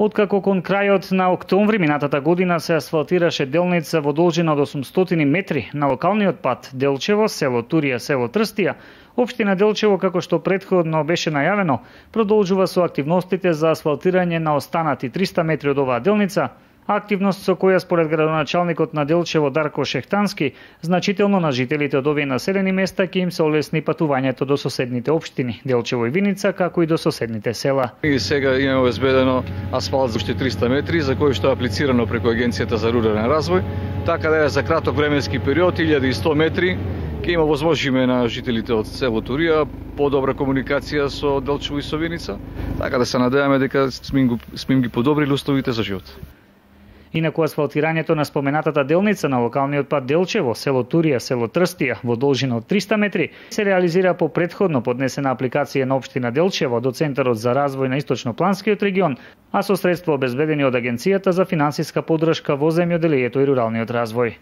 Откако кон крајот на октомври минатата година се асфалтираше делница во должина од 800 метри на локалниот пат Делчево, село Турија, село Трстија, општина Делчево, како што претходно беше најавено, продолжува со активностите за асфалтирање на останати 300 метри од оваа делница, активност со која според градоначалникот на Делчево Дарко Шехтански, значително на жителите од овие населени места ќе им се олесни патувањето до соседните општини Делчево и Виница, како и до соседните села. И сега имаме обезбедено асфалт за уште 300 метри, за кој што е аплицирано преку Агенцијата за рурален развој, така да е за краток временски период 1100 метри ќе има возможиме на жителите од село Турија подобра комуникација со Делчево и со Виница, така да се надеваме дека сме ги подобрили условите за живот. Инаку асфалтирањето на споменатата делница на локалниот пат Делчево, село Турија, село Трстија, во должина од 300 метри, се реализира по претходно поднесена апликација на општина Делчево до Центарот за развој на Источнопланскиот регион, а со средства обезбедени од Агенцијата за финансиска поддршка во земјоделието и руралниот развој.